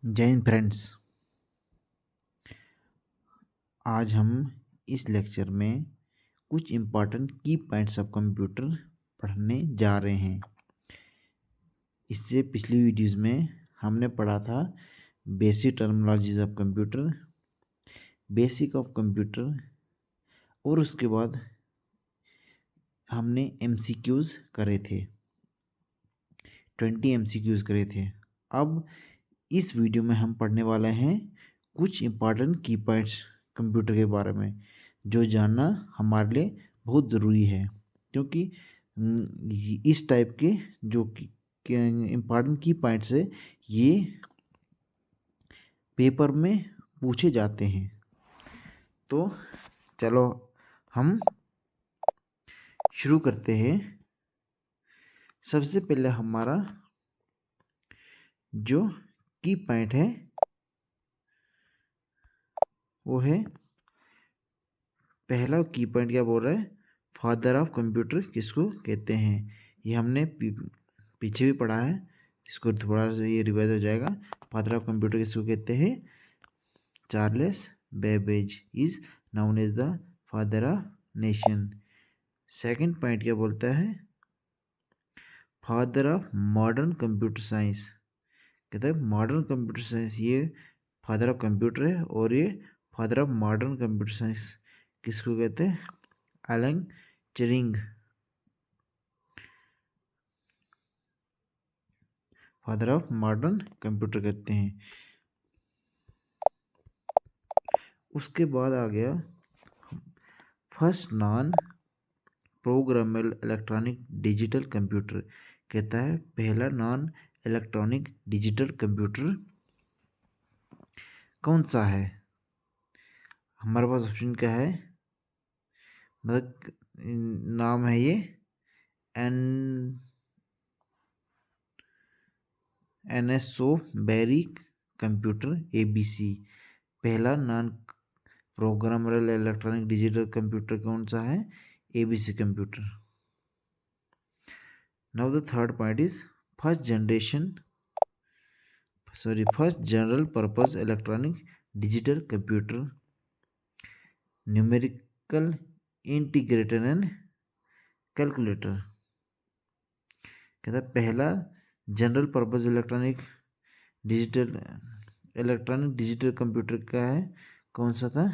जय हिंद फ्रेंड्स। आज हम इस लेक्चर में कुछ इम्पॉर्टेंट की पॉइंट्स ऑफ कंप्यूटर पढ़ने जा रहे हैं। इससे पिछली वीडियोस में हमने पढ़ा था basic terminologies of computer, basic of computer, और उसके बाद हमने एमसीक्यूज करे थे, 20 एमसीक्यूज करे थे। अब इस वीडियो में हम पढ़ने वाले हैं कुछ इम्पॉर्टेंट की पॉइंट्स कंप्यूटर के बारे में, जो जानना हमारे लिए बहुत ज़रूरी है, क्योंकि इस टाइप के जो इम्पॉर्टेंट की पॉइंट्स है ये पेपर में पूछे जाते हैं। तो चलो हम शुरू करते हैं। सबसे पहले हमारा जो की पॉइंट है वो है, पहला की पॉइंट क्या बोल रहा है, फादर ऑफ कंप्यूटर किसको कहते हैं। ये हमने पीछे भी पढ़ा है, इसको थोड़ा सा ये रिवाइज हो जाएगा। फादर ऑफ कंप्यूटर किसको कहते हैं? Charles Babbage is known as the father of nation. Second point क्या बोलता है? Father of modern computer science, कहता है मॉडर्न कंप्यूटर साइंस ये फादर ऑफ कंप्यूटर है, और ये father of modern computer science किसको कहते हैं? Alan Turing, father of modern computer कहते हैं। उसके बाद आ गया first non programmable electronic digital computer, कहता है पहला नॉन इलेक्ट्रॉनिक डिजिटल कंप्यूटर कौन सा है। हमारे पास ऑप्शन क्या है, मतलब नाम है ये एनएसओ बेरी कंप्यूटर एबीसी। पहला non programmable electronic digital computer कौन सा है? ABC computer. Now the third point is first general purpose electronic digital computer, numerical integrator and calculator. कहता है पहला general purpose electronic digital computer का है, कौन सा था?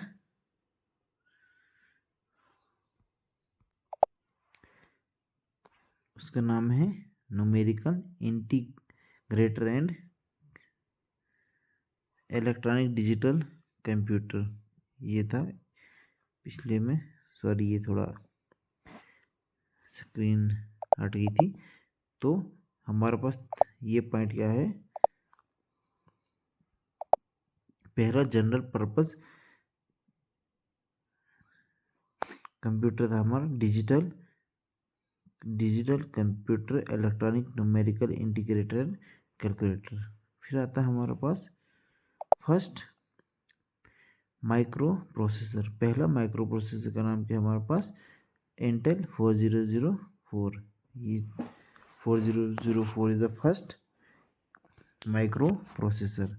उसका नाम है numerical integrator and electronic digital computer. ये था पिछले में, सॉरी ये थोड़ा स्क्रीन हट गई थी। तो हमारे पास ये पॉइंट क्या है, पहला जनरल पर्पस कंप्यूटर था हमारा digital computer electronic numerical integrator calculator. फिर आता है हमारे पास फर्स्ट माइक्रो प्रोसेसर। पहला माइक्रो प्रोसेसर का नाम क्या है हमारे पास? इंटेल 4004। ये 4004 is the first microprocessor.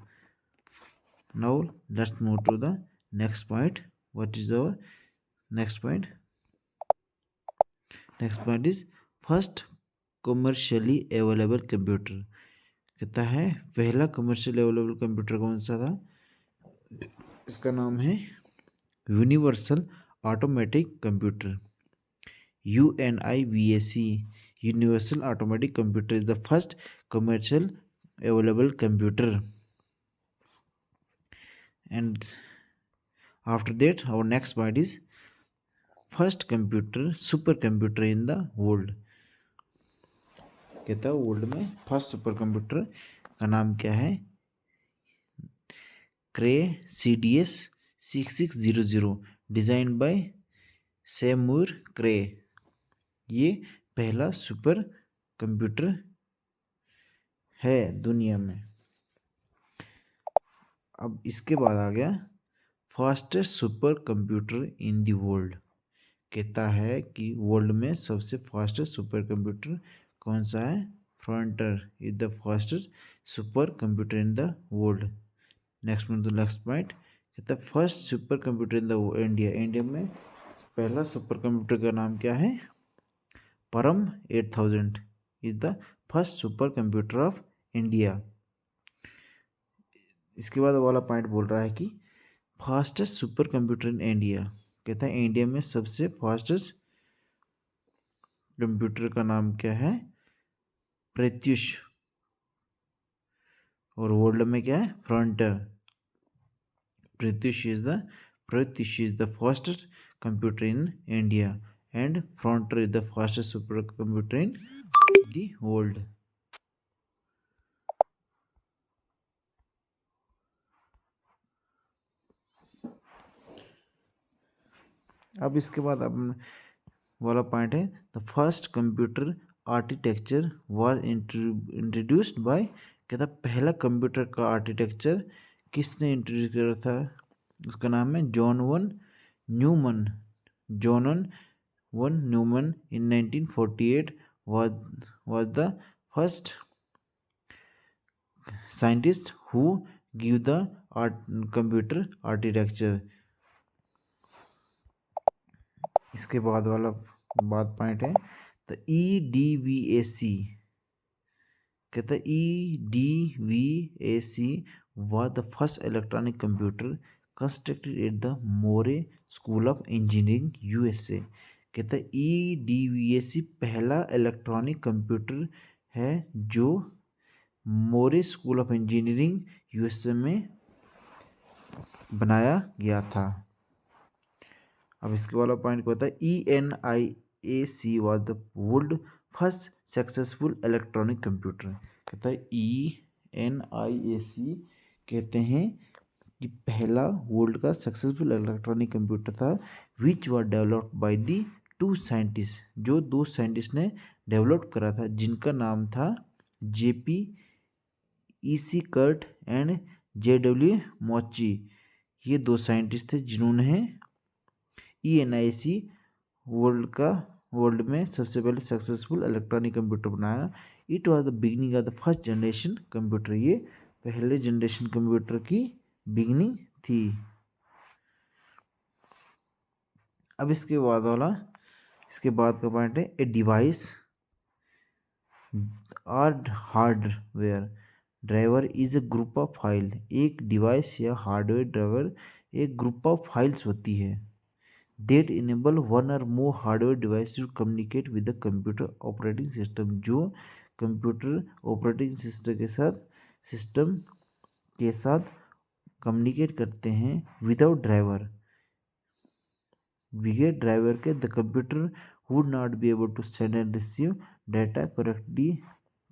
Now let's move to the next point. What is our next point? Next point is first commercially available computer. कहता है पहला कमर्शियल अवेलेबल कंप्यूटर कौन सा था? इसका नाम है universal automatic computer, UNIVAC। Universal automatic computer is the first commercial available computer. And after that our next point is first supercomputer in the world। कहता है वर्ल्ड में फर्स्ट सुपर कंप्यूटर का नाम क्या है? क्रे CDS 6600, डिजाइन बाय सैमुअल क्रे। ये पहला super computer है दुनिया में। अब इसके बाद आ गया fastest super computer in the world. कहता है कि वर्ल्ड में सबसे फास्टेस्ट सुपर कंप्यूटर कौन सा है? Frontier is the fastest super computer in the world. Next point कहता है first super computer in the India. India में पहला सुपर कंप्यूटर का नाम क्या है? परम 8000 is the first super computer of India. इसके बाद वाला पॉइंट बोल रहा है कि fastest super computer in India. कहता है इंडिया में सबसे फास्टेस्ट कंप्यूटर का नाम क्या है? प्रत्युष। और वर्ल्ड में क्या है? Frontier. Pratyush is the fastest computer in India and frontier is the fastest super computer in the world. अब इसके बाद अब वाला पॉइंट है the first computer architecture was introduced by. कहता पहला कंप्यूटर का आर्किटेक्चर किसने इंट्रोड्यूस किया था? उसका नाम है John von Neumann in 1948 was the first scientist who gave the computer architecture। इसके बाद वाला पॉइंट है तो EDVAC। कहता है EDVAC was the first electronic computer constructed at the Moore School of Engineering USA। कहता है EDVAC पहला इलेक्ट्रॉनिक कंप्यूटर है जो मोरे स्कूल ऑफ इंजीनियरिंग यूएसए में बनाया गया था। अब इसके वाला पॉइंट क्या होता है? ENIAC was the world first successful electronic computer. कहता है ENIAC कहते हैं कि पहला वर्ल्ड का सक्सेसफुल इलेक्ट्रॉनिक कंप्यूटर था which was developed by the two scientist, जो दो साइंटिस्ट ने डेवलप करा था जिनका नाम था JP EC Eckert and JW Mauchly. ये दो साइंटिस्ट थे जिन्होंने ENIAC वर्ल्ड में सबसे पहले सक्सेसफुल इलेक्ट्रॉनिक कंप्यूटर बनाया। It was the beginning of the first generation computer. ये पहले जनरेशन कंप्यूटर की बिगिनिंग थी। अब इसके बाद का पॉइंट है ए डिवाइस और hardware driver is a group of file. एक डिवाइस या हार्डवेयर ड्राइवर एक ग्रुप ऑफ फाइल्स होती है that enable one or more hardware device to communicate with the computer operating system, जो कंप्यूटर ऑपरेटिंग सिस्टम के साथ communicate करते हैं विदाउट ड्राइवर। विदाउट ड्राइवर के the computer would not be able to send and receive data correctly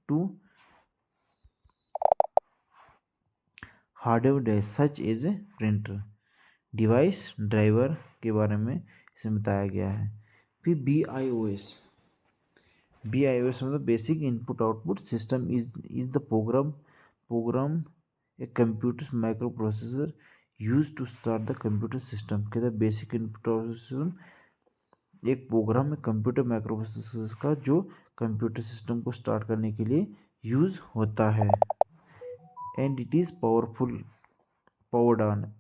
to hardware device such as a printer. Device driver के बारे में इसमें बताया गया है। फिर BIOS मतलब basic input output system is the program a computer microprocessor use to start the computer system. कहते हैं बेसिक इनपुट आउटपुट सिस्टम एक प्रोग्राम है कंप्यूटर माइक्रो प्रोसेसर का जो कंप्यूटर सिस्टम को स्टार्ट करने के लिए यूज होता है। And it is powered on.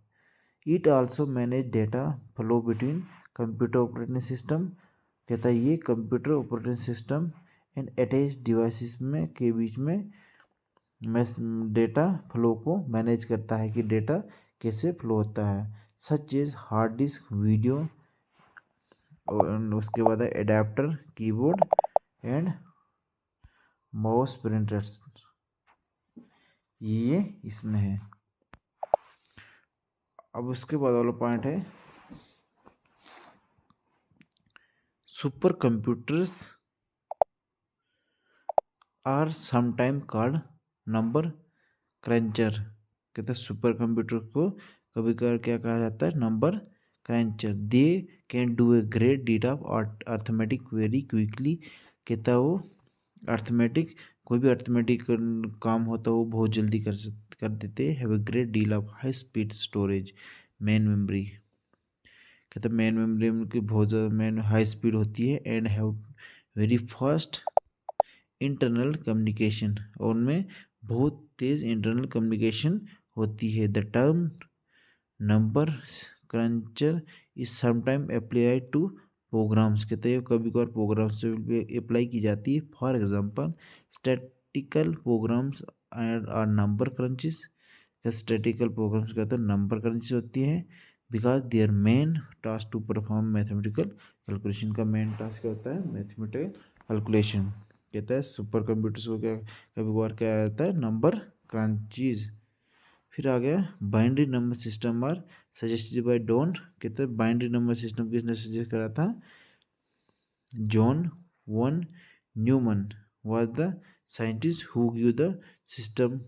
It also manage data flow between computer operating system. कहता है ये computer operating system and attach devices में के बीच में डेटा फ्लो को मैनेज करता है कि डेटा कैसे फ्लो होता है। Such as hard disk video और उसके बाद है adapter keyboard and mouse printers, ये इसमें है। अब उसके बाद वाला पॉइंट है super computers are sometime called number cruncher. कहते हैं सुपर कंप्यूटर को कभी कभार क्या कहा जाता है? Number cruncher. They can do a great deal of arithmetic very quickly. कहता है वो अर्थमेटिक कोई भी अर्थमेटिक काम होता है वो बहुत जल्दी कर देते हैं। Have a great deal of high speed storage main memory. कहते हैं मेन मेमोरी की बहुत ज़्यादा हाई स्पीड होती है and have very fast internal communication, और उनमें बहुत तेज़ इंटरनल कम्युनिकेशन होती है। The term number cruncher is sometime applied to programs, कहते हैं कभी कभार प्रोग्राम्स से अप्लाई की जाती है। For example statistical programs are number crunches, statistical programs कहते हैं नंबर क्रंचेस होती है, because their main task to perform mathematical calculation, का मेन टास्क क्या होता है, मैथमेटिकल कैलकुलेशन। कहता है सुपर कंप्यूटर्स को क्या कभी कभार क्या आता है, नंबर क्रंचेस। फिर आ गया binary number system are suggested by Don, कहते हैं बाइनरी नंबर सिस्टम किसने सजेस्ट करा था, John von Neumann was the scientist who gave the system,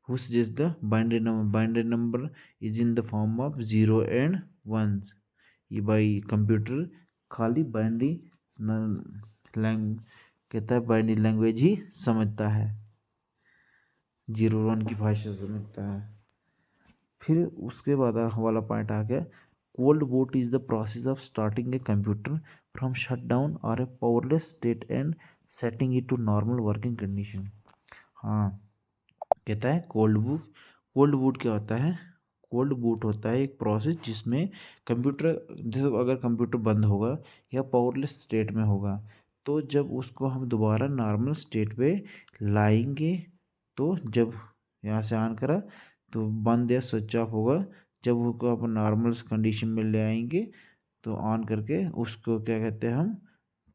who suggests the binary number. Binary number is in the form of 0 and 1s. ये by computer खाली binary Lang कहता है binary language ही समझता है, 0 1 की भाषा समझता है। फिर उसके बाद वाला पॉइंट आ गया, cold boot is the process of starting a computer from shut down और a powerless state and setting it to normal working condition. हाँ, कहता है कोल्ड बूट क्या होता है, कोल्ड बूट होता है एक प्रोसेस जिसमें कंप्यूटर, जैसे अगर कंप्यूटर बंद होगा या पावरलेस स्टेट में होगा, तो जब उसको हम दोबारा नॉर्मल स्टेट पे लाएंगे, तो जब यहाँ से ऑन करा तो बंद या स्विच ऑफ होगा, जब उसको अपन नॉर्मल कंडीशन में ले आएंगे तो ऑन करके उसको क्या कहते हैं हम,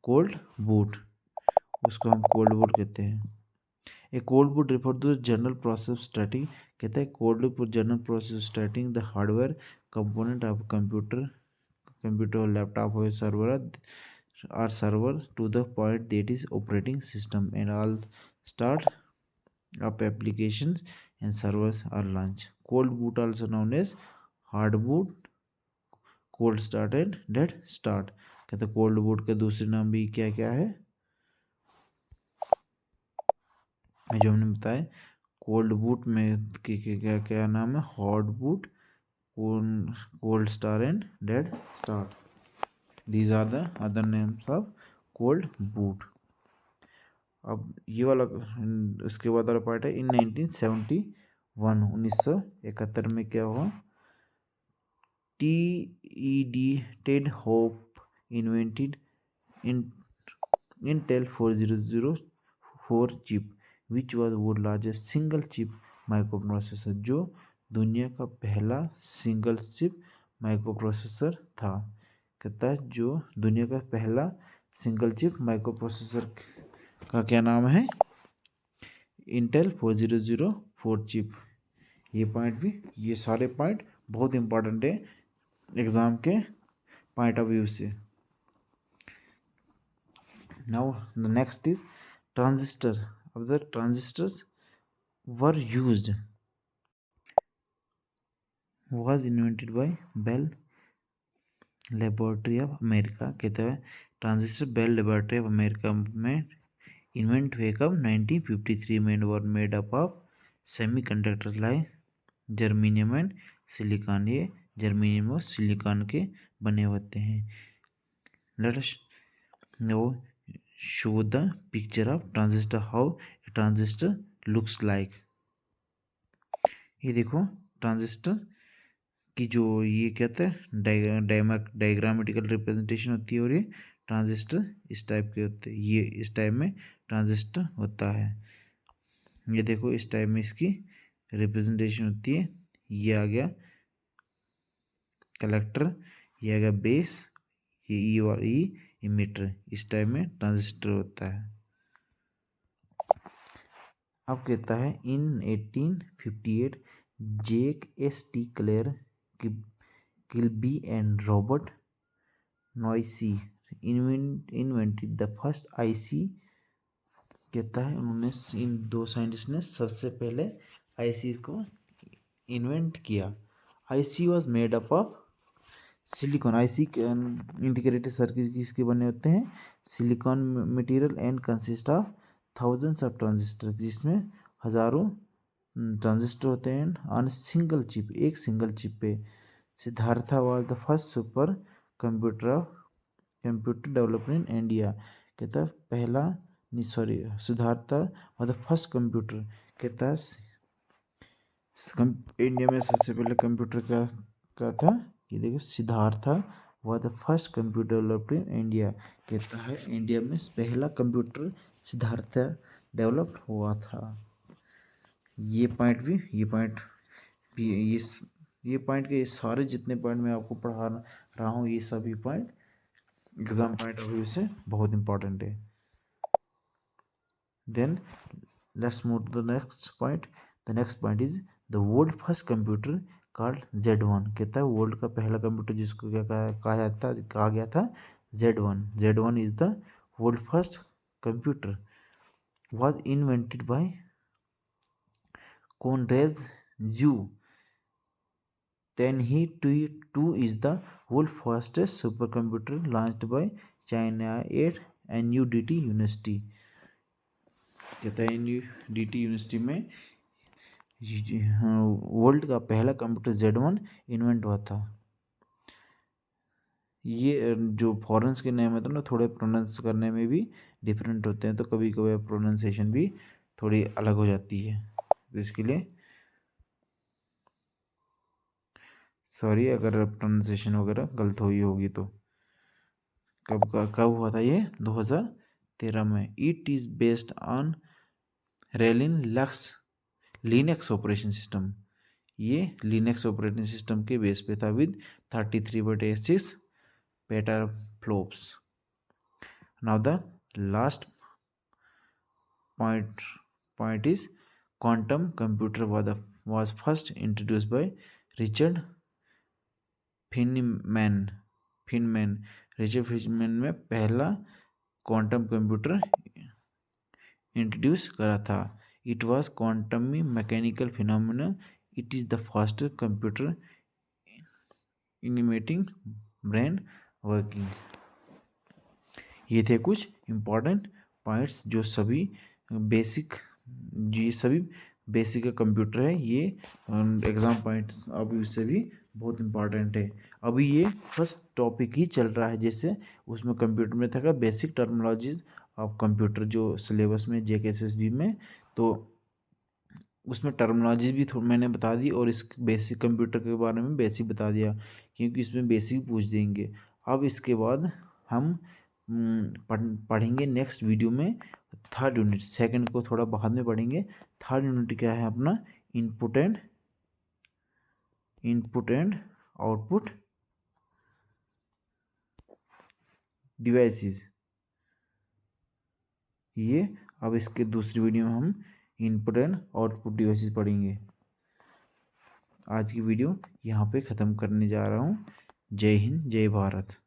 कोल्ड बूट, उसको हम कोल्ड बूट कहते हैं। A cold boot refer to the general process of starting, कहता है cold boot general process of starting the hardware component of computer laptop हो server to the point that is operating system and all start of applications and servers are launched. Cold boot also known as hard boot, cold start and dead start। कहते हैं cold boot के दूसरे नाम भी क्या क्या है, जो हमने बताया कोल्ड बूट में क्या क्या नाम है, hot boot, cold star and dead start. These are the other names of cold boot. अब ये वाला उसके बाद वाला पार्ट है इन 1971 में क्या हुआ, Ted hope invented Intel 4004 chip which was world largest single chip micro processor, जो दुनिया का पहला सिंगल चिप माइक्रो प्रोसेसर था। कहता है जो दुनिया का पहला सिंगल चिप माइक्रो प्रोसेसर का क्या नाम है, इंटेल 4004 चिप। ये पॉइंट भी, ये सारे पॉइंट बहुत इंपॉर्टेंट है एग्जाम के पॉइंट ऑफ व्यू से। Now the next is transistor. अब the transistors were used was invented by Bell laboratory of America. कहते हैं transistor Bell laboratory of America में इन्वेंट हुए कब, 1953 में, were made up of semiconductor like germanium and silicon. ये germanium और silicon के बने होते हैं। Let us now show the picture of transistor, how a transistor looks like. ये देखो ट्रांजिस्टर की जो ये कहते हैं डायग्रामेटिकल रिप्रेजेंटेशन होती है, और ये ट्रांजिस्टर इस टाइप के होते हैं, ये इस टाइप में ट्रांजिस्टर होता है। ये देखो इस टाइप में इसकी रिप्रेजेंटेशन होती है। ये आ गया कलेक्टर, ये आ गया बेस, ये ई और ई इमीटर, इस टाइप में ट्रांजिस्टर होता है। अब कहता है in 1858 Jack S T Clair Kilby and Robert Noyce invented the first IC. कहता है उन्होंने, इन दो साइंटिस्ट ने सबसे पहले आईसी को इन्वेंट किया। IC was made up of silicon. IC integrated circuit किसके बने होते हैं, silicon material and consist of thousands of transistor, जिसमें हजारों ट्रांजिस्टर होते हैं ऑन सिंगल चिप, एक सिंगल चिप पे। Siddhartha was the first super computer development in India. कहता है पहला sorry, Siddhartha was the first computer. कहता है इंडिया में सबसे पहले कंप्यूटर का था, ये देखो, Siddhartha was the first computer developed in India. कहता है इंडिया में पहला कंप्यूटर सिद्धार्था डेवलप्ड हुआ था। ये पॉइंट भी ये पॉइंट के सारे जितने पॉइंट मैं आपको पढ़ा रहा हूँ, ये सभी point exam point of view से बहुत इंपॉर्टेंट है। Then let's move to the next point. The next point is the world first computer called Z1। कहता है वर्ल्ड का पहला कंप्यूटर जिसको क्या कहा गया था Z1। Z1 is the world first computer was invented by Conrad Zhu. Then he 2 is the world fastest supercomputer launched by China at NUDT University। कहता है NUDT यूनिवर्सिटी में वर्ल्ड का पहला कंप्यूटर Z1 इन्वेंट हुआ था। ये जो फॉरेन्स के नेम है तो ना थोड़े प्रोनाउंस करने में भी डिफरेंट होते हैं, तो कभी कभी प्रोनाउंसिएशन भी थोड़ी अलग हो जाती है, तो इसके लिए सॉरी अगर प्रोनाउंसिएशन वगैरह गलत हुई होगी तो। कब हुआ था ये? 2013 में। इट इज़ बेस्ड ऑन रेलिन लिनक्स ऑपरेशन सिस्टम। ये लिनक्स ऑपरेटिंग सिस्टम के बेस पे था with 33/86 petaflops. Now the last point is quantum computer was first introduced by Richard Feynman। Richard Feynman में पहला क्वांटम कंप्यूटर इंट्रोड्यूस करा था। It was quantum mechanical phenomena. It is the fastest computer imitating brain working. ये थे कुछ important points जो सभी basic का कंप्यूटर है। ये एग्ज़ाम पॉइंट्स अभी उससे भी बहुत इम्पॉर्टेंट है। अभी ये फर्स्ट टॉपिक ही चल रहा है, जैसे उसमें कंप्यूटर में था बेसिक टर्मिनोलॉजीज ऑफ कंप्यूटर जो सिलेबस में JKSSB में, तो उसमें टर्मिनोलॉजीज भी मैंने बता दी और इस बेसिक कंप्यूटर के बारे में बेसिक बता दिया, क्योंकि इसमें बेसिक पूछ देंगे। अब इसके बाद हम पढ़ेंगे नेक्स्ट वीडियो में थर्ड यूनिट। सेकंड को थोड़ा बाद में पढ़ेंगे। थर्ड यूनिट क्या है अपना? Input and output devices. ये अब इसके दूसरी वीडियो में हम इनपुट एंड आउटपुट डिवाइसेस पढ़ेंगे। आज की वीडियो यहाँ पे ख़त्म करने जा रहा हूँ। जय हिंद, जय भारत।